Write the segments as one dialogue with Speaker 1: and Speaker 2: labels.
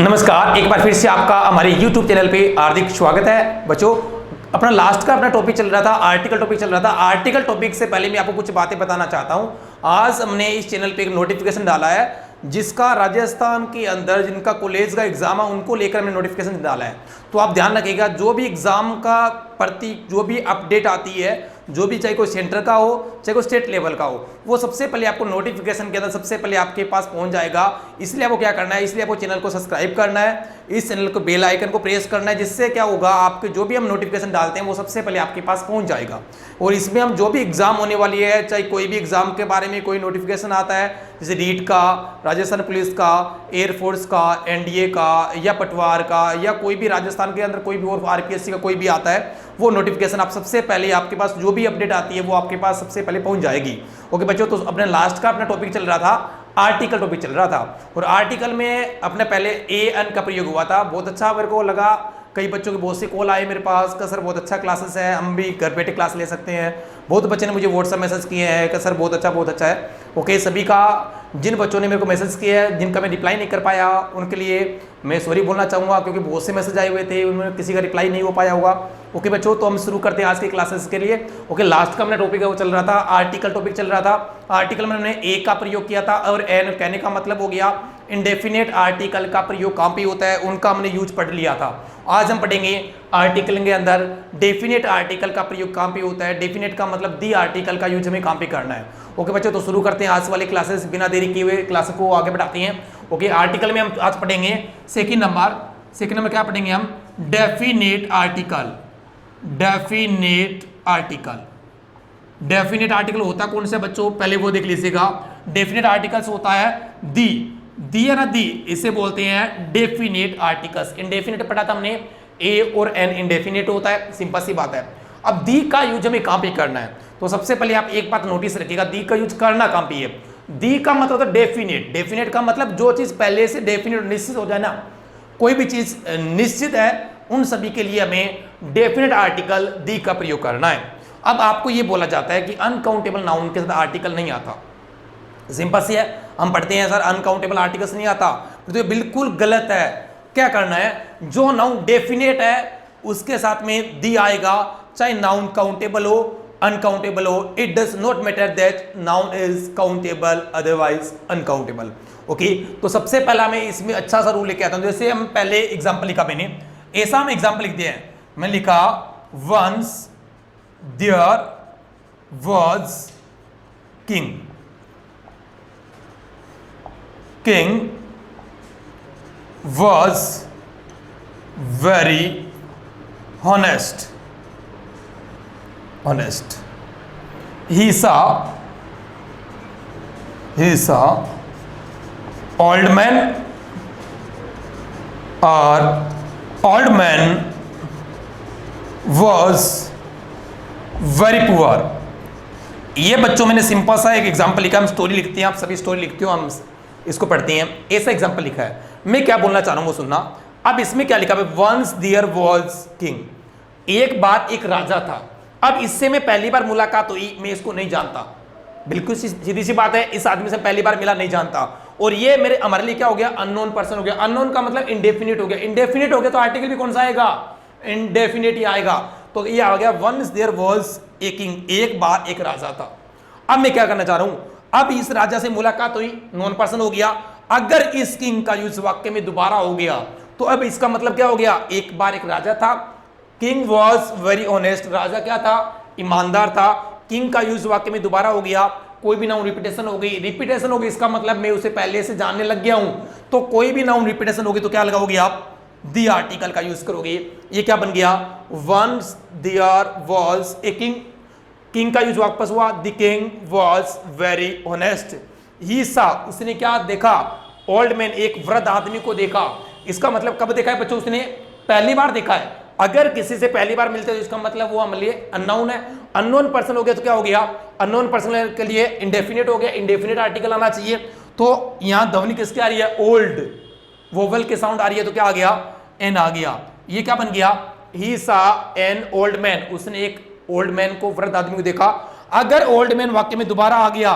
Speaker 1: नमस्कार, एक बार फिर से आपका हमारे YouTube चैनल पे हार्दिक स्वागत है। बच्चों, अपना टॉपिक चल रहा था, आर्टिकल टॉपिक चल रहा था। आर्टिकल टॉपिक से पहले मैं आपको कुछ बातें बताना चाहता हूं। आज हमने इस चैनल पे एक नोटिफिकेशन डाला है जिसका राजस्थान के अंदर जिनका कॉलेज का एग्जाम है उनको लेकर हमने नोटिफिकेशन डाला है। तो आप ध्यान रखिएगा, जो भी एग्जाम का प्रति जो भी अपडेट आती है, जो भी चाहे कोई सेंटर का हो चाहे कोई स्टेट लेवल का हो, वो सबसे पहले आपको नोटिफिकेशन के अंदर सबसे पहले आपके पास पहुंच जाएगा। इसलिए आपको क्या करना है, इसलिए आपको चैनल को सब्सक्राइब करना है, इस चैनल को बेल आइकन को प्रेस करना है, जिससे क्या होगा आपके जो भी हम नोटिफिकेशन डालते हैं वो सबसे पहले आपके पास पहुंच जाएगा। और इसमें हम जो भी एग्जाम होने वाली है, चाहे कोई भी एग्जाम के बारे में कोई नोटिफिकेशन आता है, जैसे रीट का, राजस्थान पुलिस का, एयरफोर्स का, एनडीए का या पटवार का, या कोई भी राजस्थान के अंदर कोई भी और आरपीएससी का कोई भी आता है, वो नोटिफिकेशन आप सबसे पहले आपके पास जो भी अपडेट आती है वो आपके पास सबसे पहले पहुंच जाएगी। ओके बच्चों, तो अपने लास्ट का अपना टॉपिक चल रहा था, आर्टिकल टॉपिक चल रहा था। और आर्टिकल में अपने पहले ए एन का प्रयोग हुआ था, बहुत अच्छा मेरे को लगा। कई बच्चों के बहुत से कॉल आए मेरे पास कि सर बहुत अच्छा क्लासेस है, हम भी घर बैठे क्लास ले सकते हैं। बहुत बच्चे ने मुझे व्हाट्सएप मैसेज किए हैं कि सर बहुत अच्छा है। ओके, सभी का जिन बच्चों ने मेरे को मैसेज किया है, जिनका मैं रिप्लाई नहीं कर पाया, उनके लिए मैं सॉरी बोलना चाहूँगा, क्योंकि बहुत से मैसेज आए हुए थे, उन्होंने किसी का रिप्लाई नहीं हो पाया होगा। ओके बच्चों, तो हम शुरू करते हैं आज की क्लासेस के लिए। ओके, लास्ट का अपना टॉपिक है वो चल रहा था, आर्टिकल टॉपिक चल रहा था। आर्टिकल में हमने ए का प्रयोग किया था और एन कहने का मतलब हो गया इंडेफिनेट आर्टिकल का प्रयोग कहाँ पे होता है, उनका हमने यूज पढ़ लिया था। आज हम पढ़ेंगे आर्टिकल के अंदर डेफिनेट आर्टिकल का प्रयोग कहाँ पे होता है। डेफिनेट का मतलब दी आर्टिकल का यूज हमें कहाँ पे करना है। ओके बच्चों, तो शुरू करते हैं आज वाले क्लासेस, बिना देरी किए हुए क्लास को आगे बढ़ाते हैं। ओके, आर्टिकल में हम आज पढ़ेंगे सेकंड नंबर क्या पढ़ेंगे हम, डेफिनेट आर्टिकल। डेफिनेट आर्टिकल होता कौन सा बच्चों, पहले वो देख लीजिएगा। डेफिनेट आर्टिकल्स होता है दी है ना, दी इसे बोलते हैं डेफिनेट आर्टिकल्स। इनडेफिनेट पढ़ा था हमने, ए और एन इनडेफिनेट होता है, सिंपल सी बात है। अब दी का यूज हमें कहां पे करना है, तो सबसे पहले आप एक बात नोटिस रखिएगा, दी का यूज करना कहां पे है। दी का मतलब होता है डेफिनेट। डेफिनेट का मतलब जो चीज पहले से डेफिनेट निश्चित हो जाए ना, कोई भी चीज निश्चित है, उन सभी के लिए हमें डेफिनेट आर्टिकल दी का प्रयोग करना है। अब आपको यह बोला जाता है कि अनकाउंटेबल नाउन के साथ आर्टिकल नहीं आता। सिंपल सी है, हम पढ़ते हैं सर अनकाउंटेबल आर्टिकल्स नहीं आता, तो ये बिल्कुल गलत है। क्या करना है, जो नाउन डेफिनेट है उसके साथ में दी आएगा, चाहे नाउन काउंटेबल हो अनकाउंटेबल हो, it does not matter that noun is countable otherwise uncountable. Okay, तो सबसे पहला मैं इसमें अच्छा सा रूल लेके आता हूं। जैसे हम पहले एग्जांपल लिखा, मैंने ऐसा हम एग्जांपल लिख दिया है, मैं लिखा once there was king was very honest. He saw old man was very poor. ये बच्चों मैंने सिंपल सा एक एग्जांपल लिखा। हम स्टोरी लिखते हैं, आप सभी स्टोरी लिखते हो, हम इसको पढ़ते हैं। ऐसा एग्जांपल लिखा है, मैं क्या बोलना चाह रहा हूं वो सुनना। अब इसमें क्या लिखा है, वंस देयर वाज किंग, एक बार एक राजा था। अब इससे मैं पहली बार मुलाकात हुई, मैं इसको नहीं जानता, बिल्कुल सीधी सी बात है, इस आदमी से पहली बार मिला, नहीं जानता, और ये हमारे लिए क्या हो गया, अननोन पर्सन हो गया। अननोन का मतलब इंडेफिनिट हो गया। इंडेफिनिट हो गया तो आर्टिकल भी कौन सा आएगा, इंडेफिनिट ही आएगा। तो ये आ गया once there was a king, एक बार एक राजा था। अब मैं क्या करना चाह रहा हूं, अब इस राजा से मुलाकात हुई, नॉन पर्सन हो गया। अगर इस किंग का यूज वाक्य में दोबारा हो गया तो अब इसका मतलब क्या हो गया, एक बार एक राजा था, किंग वॉज वेरी ऑनेस्ट, राजा क्या था, ईमानदार था। किंग का यूज वाक्य में दोबारा हो गया, कोई भी नाउन रिपीटेशन हो गई, इसका मतलब मैं उसे पहले से जानने लग गया हूं। तो कोई भी नाउन रिपीटेशन होगी तो क्या लगाओगे आप, दी आर्टिकल का यूज करोगे। ये क्या बन गया, once there was a king, king का यूज वापस हुआ, the king was very honest. ही सा, उसने क्या देखा, ओल्ड मैन, एक वृद्ध आदमी को देखा। इसका मतलब कब देखा है बच्चों, उसने पहली बार देखा है। अगर किसी से पहली बार मिलते हैं तो इसका मतलब वो हमारे लिए अननोन है। अननोन पर्सन हो गया तो क्या हो गया, अननोन पर्सन के लिए इंडेफिनिट हो गया, इंडेफिनिट आर्टिकल आना चाहिए। तो यहां ध्वनि किसकी आ रही है, ओल्ड, वोवल के साउंड आ रही है, तो क्या आ गया, एन आ गया। ये क्या बन गया, ही सा एन ओल्ड मैन, उसने एक ओल्ड मैन को, वृद्ध आदमी को देखा। अगर ओल्ड मैन वाक्य में दोबारा आ गया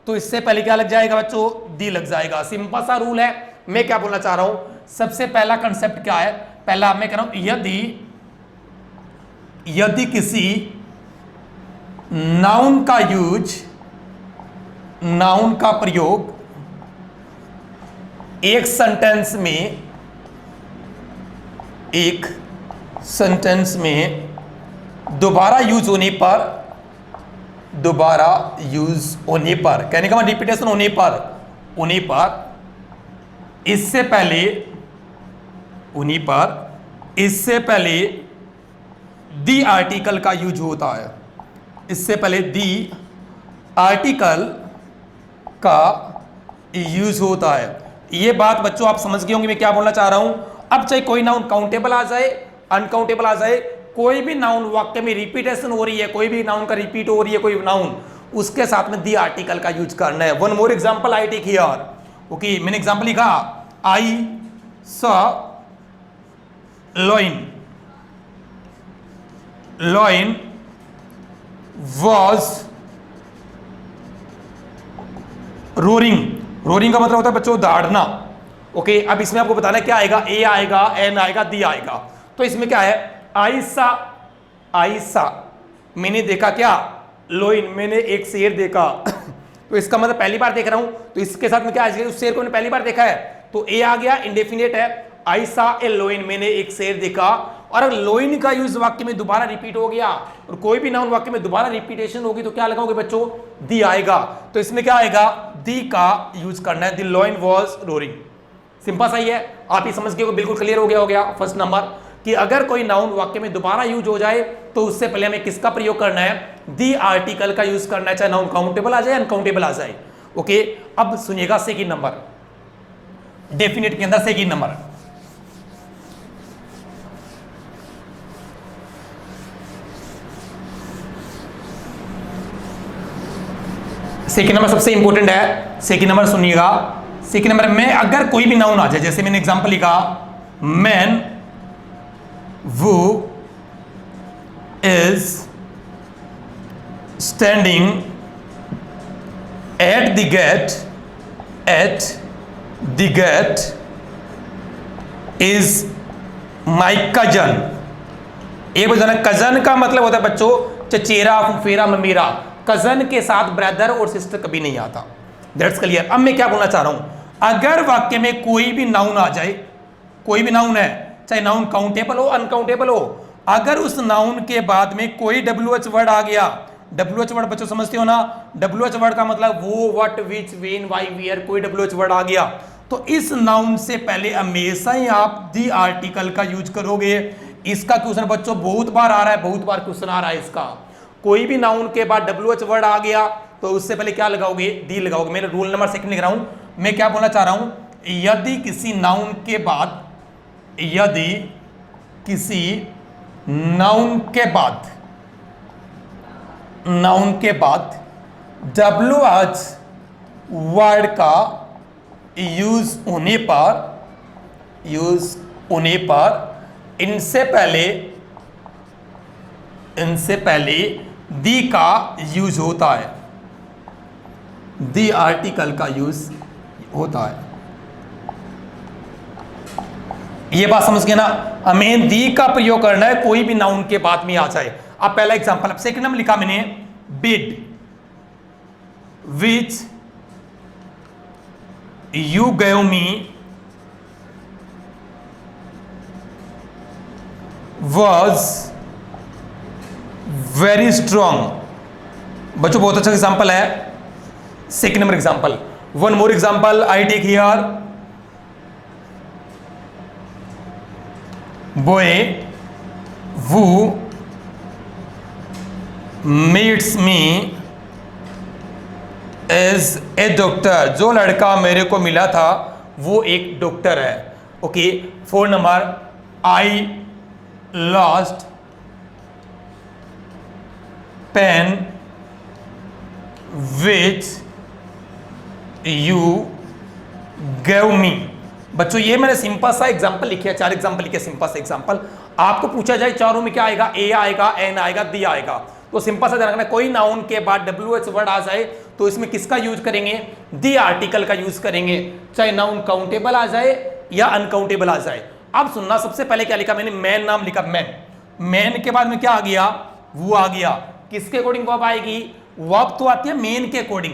Speaker 1: तो इससे पहले क्या लग जाएगा बच्चों, दी लग जाएगा। सिंपल सा रूल है। मैं क्या बोलना चाह रहा हूं, सबसे पहला कंसेप्ट क्या है, पहला मैं कह रहा हूं यदि किसी नाउन का यूज, नाउन का प्रयोग एक सेंटेंस में दोबारा यूज होने पर, कहने का मतलब रिपीटेशन होने पर इससे पहले दी आर्टिकल का यूज होता है, इससे पहले दी आर्टिकल का यूज होता है। ये बात बच्चों आप समझ गए होंगे मैं क्या बोलना चाह रहा हूं। अब चाहे कोई नाउन काउंटेबल आ जाए, अनकाउंटेबल आ जाए, कोई भी नाउन वाक्य में रिपीटेशन हो रही है, कोई भी नाउन का रिपीट हो रही है, कोई नाउन, उसके साथ में दी आर्टिकल का यूज करना है। One more example I take here. Okay, मैंने एग्जांपल लिखा, I saw lion was roaring का मतलब होता है बच्चों दौड़ना। ओके, अब इसमें आपको बताना है क्या आएगा, ए आएगा, एन आएगा, दी आएगा। तो इसमें क्या है, आइसा मैंने देखा क्या, लोइन मैंने एक शेर देखा तो इसका मतलब पहली बार देख रहा हूं, तो इसके साथ में क्या आएगा, उस शेर को मैंने पहली बार देखा है, तो ए आ गया, इंडेफिनिट है, आई सा ए लोइन, मैंने एक शेर देखा। और अगर लोइन का यूज वाक्य में दोबारा रिपीट हो गया और कोई भी नाउन वाक्य में दोबारा रिपीटेशन होगी तो क्या लगाओगे बच्चों, दी आएगा। तो इसमें क्या आएगा, दी का यूज करना है, दी लोइन वॉज रोरिंग। सिंपल सा ही है, आप ये समझ के बिल्कुल क्लियर हो गया फर्स्ट नंबर कि अगर कोई नाउन वाक्य में दोबारा यूज हो जाए तो उससे पहले हमें किसका प्रयोग करना है, दी आर्टिकल का यूज करना है, चाहे नाउन काउंटेबल आ जाए अनकाउंटेबल आ जाए। ओके, अब सुनिएगा सेकंड नंबर, डेफिनेट के अंदर सेकंड नंबर, सेकंड नंबर सबसे इंपॉर्टेंट है। सेकंड नंबर सुनिएगा, सेकंड नंबर में अगर कोई भी नाउन आ जाए, जैसे मैंने एग्जांपल लिखा, man who is standing at the gate is my cousin. एक बजाना कजन का मतलब होता है बच्चों चचेरा, फुफेरा, ममेरा। कजन के साथ ब्रदर और सिस्टर कभी नहीं आता। That's clear. अब मैं क्या बोलना चाह रहा हूं, अगर वाक्य में कोई भी नाउन आ जाए, कोई भी नाउन है, चाहे नाउन काउंटेबल हो अनकाउंटेबल हो, अगर उस नाउन के बाद में कोई WH वर्ड आ गया, WH वर्ड बच्चों समझते हो ना, WH वर्ड का मतलब who, what, which, when, why, where, कोई WH वर्ड आ गया तो इस नाउन से पहले हमेशा ही आप दी आर्टिकल का यूज करोगे। इसका क्वेश्चन बच्चों बहुत बार आ रहा है, बहुत बार क्वेश्चन आ रहा है इसका। कोई भी नाउन के बाद WH वर्ड आ गया तो उससे पहले क्या लगाओगे, दी लगाओगे। मेरा रूल नंबर सेकंड लिख रहा हूं, मैं क्या बोलना चाह रहा हूं, यदि किसी नाउन के बाद, यदि किसी नाउन के बाद WH वर्ड का यूज होने पर इनसे पहले दी का यूज होता है, दी आर्टिकल का यूज होता है। ये बात समझ गए ना, हमें दी का प्रयोग करना है कोई भी नाउन के बाद में आ जाए। अब पहला एग्जांपल, अब सेकंड नंबर लिखा मैंने, bed which you gave me was very strong. बच्चों बहुत अच्छा एग्जांपल है, second number example. One more example I take here, boy who meets me as a doctor, जो लड़का मेरे को मिला था वो एक डॉक्टर है। Okay, 4 number, I lost pen which you gave me. बच्चों ये मैंने सिंपल सा एग्जांपल लिखे, 4 एग्जांपल लिखे, सिंपल सा एग्जांपल। आपको पूछा जाए चारों में क्या आएगा, ए आएगा, एन आएगा, दी आएगा, तो सिंपल सा ध्यान रखना, कोई नाउन के बाद WH वर्ड आ जाए तो इसमें किसका यूज करेंगे, दी आर्टिकल का यूज करेंगे, चाहे नाउन काउंटेबल आ जाए या अनकाउंटेबल आ जाए। अब सुनना, सबसे पहले क्या लिखा मैंने, मैन नाम लिखा, मैन। मैन के बाद में क्या आ गया, वो आ गया। किसके अकॉर्डिंग वर्ब आएगी, वर्ब तो आती है मेन के अकॉर्डिंग।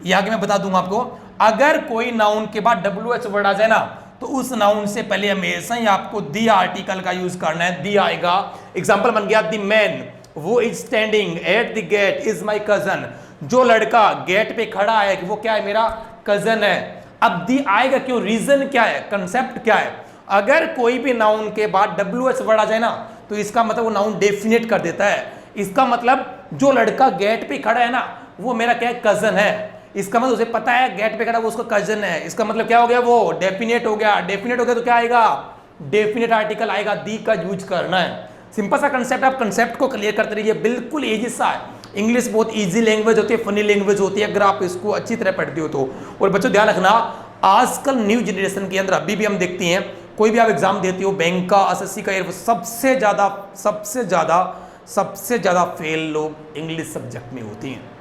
Speaker 1: ये आगे मैं बता दूंगा आपको। अगर कोई नाउन के बाद WH वर्ड आ जाए ना, तो उस नाउन से पहले हमेशा ही आपको दी आर्टिकल का यूज करना है, दी आएगा। एग्जांपल बन गया, the man who is standing at the gate is my cousin. जो लड़का गेट पे खड़ा है वो क्या है, मेरा कजन है। अब दी आएगा क्यों, रीजन क्या है, कंसेप्ट क्या है। अगर कोई भी नाउन के बाद WH वर्ड आ जाए ना, तो इसका मतलब वो नाउन डेफिनेट कर देता है। इसका मतलब जो लड़का गेट पे खड़ा है ना, वो मेरा क्या है, कजन है। इसका मतलब उसे पता है गेट पे खड़ा वो उसका कजन है। इसका मतलब क्या हो गया, वो डेफिनेट हो गया। डेफिनेट हो गया तो क्या आएगा, डेफिनेट आर्टिकल आएगा, दी का यूज करना है। सिंपल सा कंसेप्ट, आप कंसेप्ट को क्लियर करते रहिए, बिल्कुल इजी सा है। इंग्लिश बहुत इजी लैंग्वेज होती है, फनी लैंग्वेज होती है, अगर आप इसको अच्छी तरह पढ़ते हो तो। और बच्चों ध्यान रखना, आजकल न्यू जनरेशन के अंदर अभी भी हम देखते हैं, कोई भी आप एग्जाम देते हो, बैंक का, एसएससी का, सबसे ज्यादा फेल लोग इंग्लिश सब्जेक्ट में होते हैं।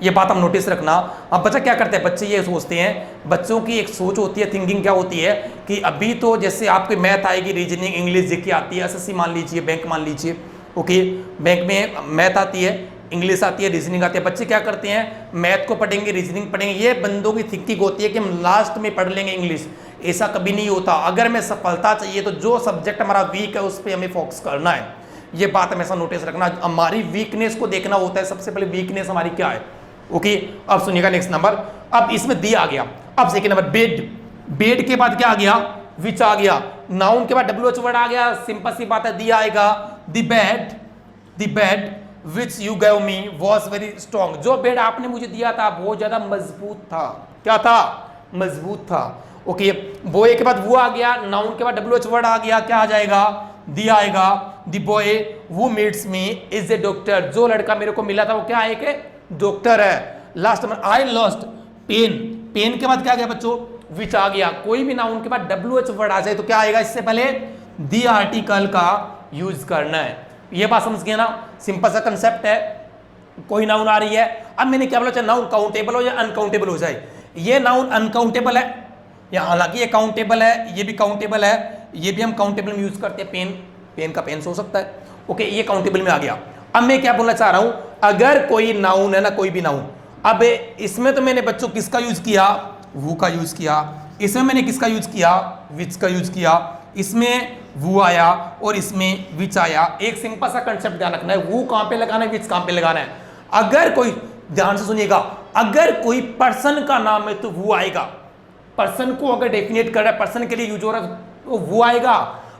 Speaker 1: ये बात हम नोटिस रखना। अब बच्चा क्या करते हैं, बच्चे ये सोचते हैं, बच्चों की एक सोच होती है, थिंकिंग क्या होती है कि अभी तो जैसे आपकी मैथ आएगी, रीजनिंग, इंग्लिश जीके आती है, एसएससी मान लीजिए, बैंक मान लीजिए, ओके, बैंक में मैथ आती है, इंग्लिश आती है, रीजनिंग आती है। बच्चे क्या करते हैं, मैथ को पढ़ेंगे, रीजनिंग पढ़ेंगे। ये बंदों की थिंकिंग होती है कि हम लास्ट में पढ़ लेंगे इंग्लिश। ऐसा कभी नहीं होता। अगर हमें सफलता चाहिए तो जो सब्जेक्ट हमारा वीक है उस पर हमें फोकस करना है। ये बात हमेशा नोटिस रखना। हमारी वीकनेस को देखना होता है, सबसे पहले वीकनेस हमारी क्या है, ओके। अब सुनिएगा नेक्स्ट नंबर। अब इसमें दी आ गया। अब सेकंड नंबर, बेड। बेड के बाद क्या आ गया, विच आ गया। नाउन के बाद WH वर्ड आ गया, सिंपल सी बात है, दी आएगा। The bed which you gave me was very strong. जो बेड आपने मुझे दिया था बहुत ज्यादा मजबूत था। क्या था, मजबूत था, ओके। बॉय के बाद वो आ गया, नाउन के बाद WH वर्ड आ गया, क्या आ जाएगा, दी आएगा। The boy who meets me is a doctor. जो लड़का मेरे को मिला था वो क्या है, कि डॉक्टर है। लास्ट में आई लॉस्ट पेन। पेन के बाद क्या आ गया बच्चों, विच आ गया। कोई भी नाउन के बाद WH वर्ड आ जाए तो क्या आएगा, इससे पहले दी आर्टिकल का यूज करना है। ये बात समझ गया ना, सिंपल सा कंसेप्ट है। कोई नाउन आ रही है, अब मैंने क्या बोला, चाहे नाउन काउंटेबल हो या अनकाउंटेबल हो जाए। ये नाउन अनकाउंटेबल है, या हालांकि ये काउंटेबल है, ये भी काउंटेबल है, ये भी हम काउंटेबल में यूज करते हैं। पेन, पेन का पेन हो सकता है, ओके, ये काउंटेबल में आ गया। अब मैं क्या बोलना चाह रहा हूं, अगर कोई नाउन है ना, कोई भी नाउन, अब इसमें तो मैंने बच्चों किसका यूज किया, वो का यूज किया। इसमें मैंने किसका यूज किया, विच का यूज किया। इसमें वो आया और इसमें विच आया। एक सिंपल सा कंसेप्ट ध्यान रखना है, वो कहां पे लगाना है, विच कहां पे लगाना है। अगर कोई, ध्यान से सुनिएगा, अगर कोई पर्सन का नाम है तो वो आएगा। पर्सन को अगर डेफिनेट कर रहा है, पर्सन के लिए यूज हो रहा है तो वो आएगा।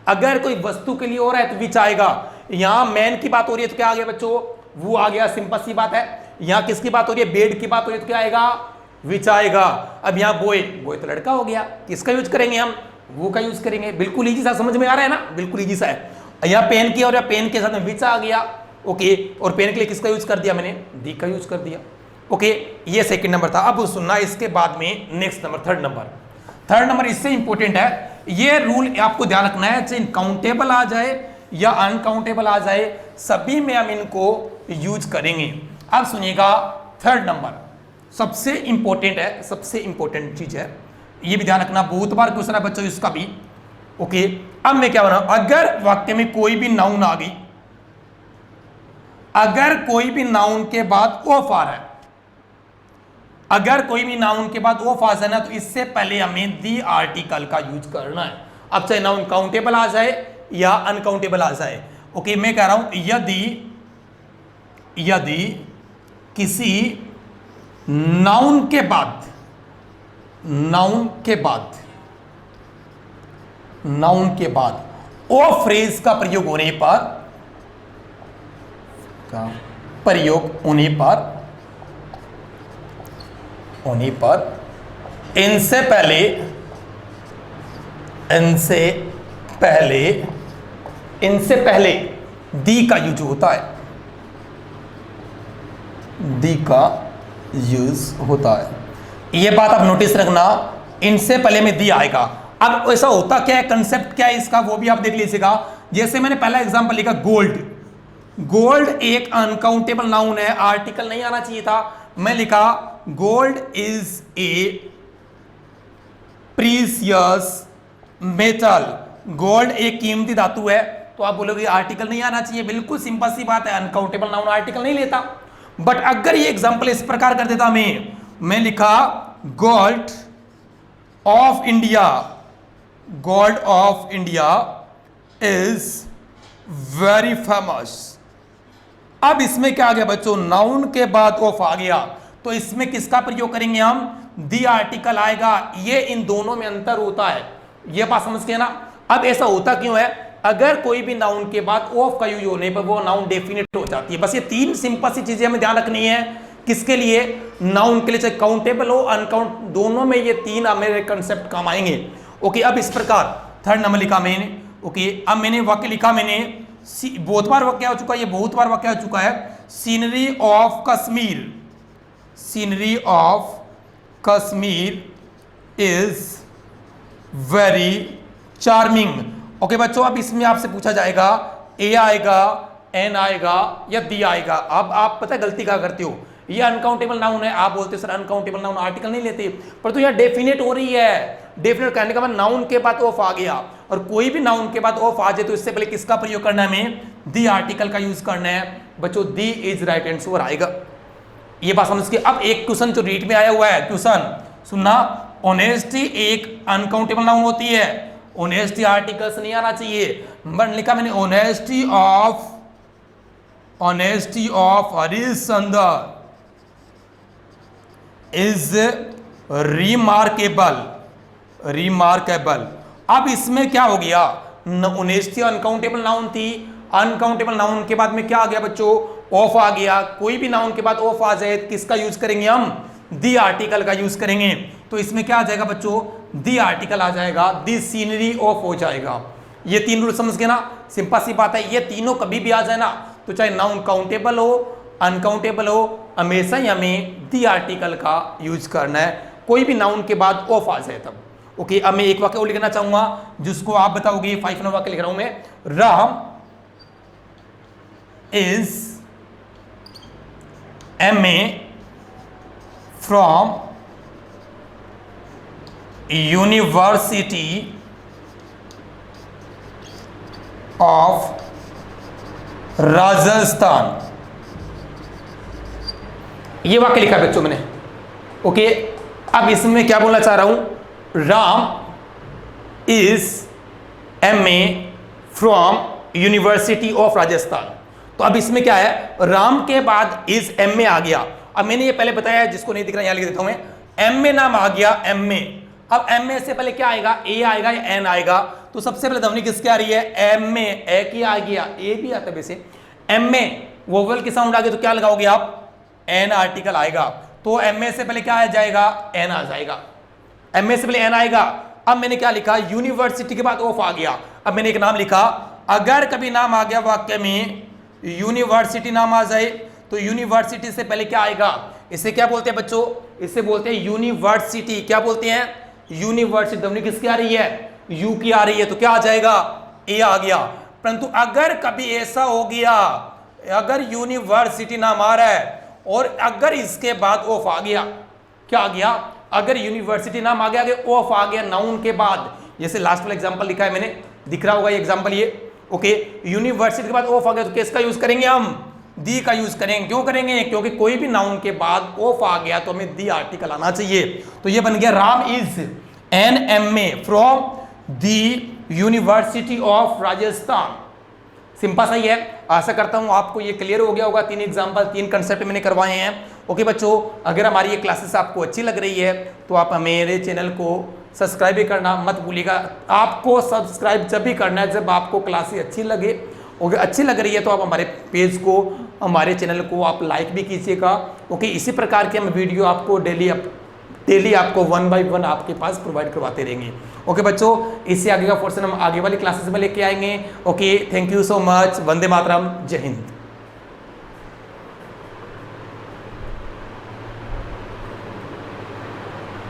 Speaker 1: अगर कोई वस्तु के लिए हो रहा है तो विच आएगा। यहां मैन की बात हो रही है तो क्या आ गया बच्चों, वो आ गया, सिंपल सी बात है। यहां किसकी बात हो रही है, बेड की बात हो रही है तो क्या आएगा, विच आएगा। अब यहां बॉय, बॉय तो लड़का हो गया, किसका यूज करेंगे हम, वो का यूज करेंगे। बिल्कुल इजी सा, समझ में आ रहा है ना, बिल्कुल इजी सा है। यहां पेन की और पेन के साथ में विच आ गया, ओके। और पेन के लिए किसका यूज कर दिया मैंने, दी का यूज कर दिया, ओके। ये सेकंड नंबर था। अब सुनना, इसके बाद में next number, third number. Third number इससे इंपॉर्टेंट है, ये रूल आपको ध्यान रखना है, चाहे काउंटेबल आ जाए या अनकाउंटेबल आ जाए, सभी में हम इनको यूज करेंगे। अब सुनिएगा, थर्ड नंबर सबसे इंपॉर्टेंट है, सबसे इंपॉर्टेंट चीज है, ये भी ध्यान रखना, बहुत बार क्वेश्चन है बच्चों इसका भी, ओके। अब मैं क्या बना, अगर वाक्य में कोई भी नाउन आ गई, अगर कोई भी नाउन के बाद ऑफ आ रहा है, अगर कोई भी नाउन के बाद ऑफ आ जाए ना, तो इससे पहले हमें दी आर्टिकल का यूज करना है। अब चाहे नाउन काउंटेबल आ जाए या अनकाउंटेबल आ जाए, ओके। मैं कह रहा हूं, यदि किसी नाउन के बाद ओ फ्रेज का प्रयोग होने पर इनसे पहले दी का यूज होता है, दी का यूज होता है। ये बात आप नोटिस रखना, इनसे पहले में दी आएगा। अब ऐसा होता क्या है, कंसेप्ट क्या है इसका, वो भी आप देख लीजिएगा। जैसे मैंने पहला एग्जांपल लिखा, गोल्ड। गोल्ड एक अनकाउंटेबल नाउन है, आर्टिकल नहीं आना चाहिए था। मैं लिखा, gold is a precious metal, gold एक कीमती धातु है। तो आप बोलोगे आर्टिकल नहीं आना चाहिए, बिल्कुल सिंपल सी बात है, अनकाउंटेबल नाउन आर्टिकल नहीं लेता। बट अगर ये एग्जांपल इस प्रकार कर देता मैं लिखा gold of India, gold of India is very famous. अब इसमें क्या आ गया बच्चों, नाउन के बाद ऑफ आ गया, तो इसमें किसका प्रयोग करेंगे हम, दी आर्टिकल आएगा। ये इन दोनों में अंतर होता है, ये बात समझ के ना। अब ऐसा होता क्यों है, अगर कोई भी नाउन के बाद ऑफ का यूज होने पर वो नाउन डेफिनेट हो जाती है। बस ये तीन सिंपल सी चीजें हमें ध्यान रखनी है, किसके लिए, नाउन के लिए, चाहे काउंटेबल हो अनकाउंट, दोनों में ये तीन हमें कंसेप्ट काम आएंगे। ओके, अब इस प्रकार थर्ड नंबर लिखा मैंने। ओके, अब मैंने वाक्य लिखा, मैंने बहुत बार वाक्य हो चुका है, ये बहुत बार वाक्य हो चुका है, scenery of Kashmir, scenery of Kashmir is very charming. Okay बच्चों, अब इसमें आपसे पूछा जाएगा ए आएगा, एन आएगा या दी आएगा। अब आप पता है गलती क्या करते हो, ये अनकाउंटेबल नाउन है, आप बोलते हो सर अनकाउंटेबल नाउन आर्टिकल नहीं लेते, पर तो यह डेफिनेट हो रही है। डेफिनेट कहने का मतलब नाउन के बाद ऑफ आ गया, और कोई भी नाउन के बाद ऑफ आ जाए तो इससे पहले किसका प्रयोग करना है, हमें दी आर्टिकल का यूज करना है। बच्चों दी इज राइट आंसर आएगा, ये बात समझ के। अब एक क्वेश्चन जो रीड में आया हुआ है, क्वेश्चन सुनना, ऑनेस्टी एक अनकाउंटेबल नाउन होती है, ऑनेस्टी आर्टिकल्स नहीं आना चाहिए। बट लिखा मैंने honesty of Harishchandra is remarkable, remarkable. अब इसमें क्या हो गया, ऑनेस्टी अनकाउंटेबल नाउन थी, अनकाउंटेबल नाउन के बाद में क्या आ गया बच्चों, ऑफ आ गया। कोई भी नाउन के बाद ऑफ आ जाए किसका यूज करेंगे हम, दी आर्टिकल का यूज करेंगे। तो इसमें क्या आ जाएगा बच्चों, दी आर्टिकल आ जाएगा, दी सीनरी ऑफ हो जाएगा। ये तीन रूल समझ गए ना, सिंपल सी बात है। ये तीनों कभी भी आ जाए ना, तो चाहे नाउन काउंटेबल हो अनकाउंटेबल हो, हमेशा ही हमें दी आर्टिकल का यूज करना है, कोई भी नाउन के बाद ऑफ आ जाए तब। ओके, अब मैं एक वाक्य और लिखना चाहूंगा जिसको आप बताओगे, 5 नंबर वाक्य लिख रहा हूं मैं, Ram is MA from University of Rajasthan. ये वाक्य लिखा बच्चों मैंने। ओके, अब इसमें क्या बोलना चाह रहा हूं, Ram is MA from university of Rajasthan. तो अब इसमें क्या है, राम के बाद इज MA आ गया। अब मैंने ये पहले बताया, जिसको नहीं दिख रहा यहां लिख देता हूं मैं, MA नाम आ गया MA। अब MA से पहले क्या आएगा, ए आएगा या एन आएगा। तो सबसे पहले ध्वनि किसकी आ रही है, MA, ए की आ गया, ए भी आता है वैसे। MA वोवल की साउंड आ गई तो क्या लगाओगे आप, एन आर्टिकल आएगा। तो MA से पहले क्या आ जाएगा, एन आ जाएगा, MA से पहले एन आएगा। अब मैंने क्या लिखा, यूनिवर्सिटी के बाद ऑफ आ गया। अब मैंने एक नाम लिखा, अगर कभी नाम आ गया वाक्य में, यूनिवर्सिटी नाम आ जाए, तो यूनिवर्सिटी से पहले क्या आएगा, इसे क्या बोलते हैं बच्चों, इसे बोलते हैं यूनिवर्सिटी। क्या बोलते हैं, यूनिवर्सिटी। ध्वनि किसकी आ रही है, यू की आ रही है, तो क्या आ जाएगा, ए आ गया। परंतु अगर कभी ऐसा हो गया, अगर यूनिवर्सिटी नाम आ रहा है और अगर इसके बाद ऑफ आ गया, क्या आ गया, अगर यूनिवर्सिटी नाम आ गया, आगे ऑफ आ गया नाउन के बाद, जैसे लास्ट वाला एग्जांपल लिखा है मैंने, दिख रहा होगा ये एग्जांपल ये। ओके, यूनिवर्सिटी के बाद ऑफ आ गया तो किसका यूज करेंगे हम, दी का यूज करेंगे। क्यों करेंगे, क्योंकि कोई भी नाउन के बाद ऑफ आ गया तो हमें दी आर्टिकल आना चाहिए। तो ये बन गया, Ram is an MA from the university of Rajasthan. Simple सा ही है। आशा करता हूं आपको ये क्लियर हो गया होगा। 3 एग्जांपल, 3 कंसेप्ट मैंने करवाए हैं। ओके बच्चों, अगर हमारी ये क्लासेस आपको अच्छी लग रही है तो आप मेरे चैनल को सब्सक्राइब भी करना मत भूलिएगा। आपको सब्सक्राइब जब भी करना है जब आपको क्लासेस अच्छी लगे। ओके, अच्छी लग रही है तो आप हमारे पेज को, हमारे चैनल को आप लाइक भी कीजिएगा। ओके, इसी प्रकार के हम वीडियो आपको डेली आपको 1 बाय 1 आपके पास प्रोवाइड करवाते रहेंगे। ओके बच्चों, इससे आगे का पोर्शन हम आगे वाली क्लासेस में लेके आएंगे। Okay, thank you so much. वंदे मातरम, जय हिंद।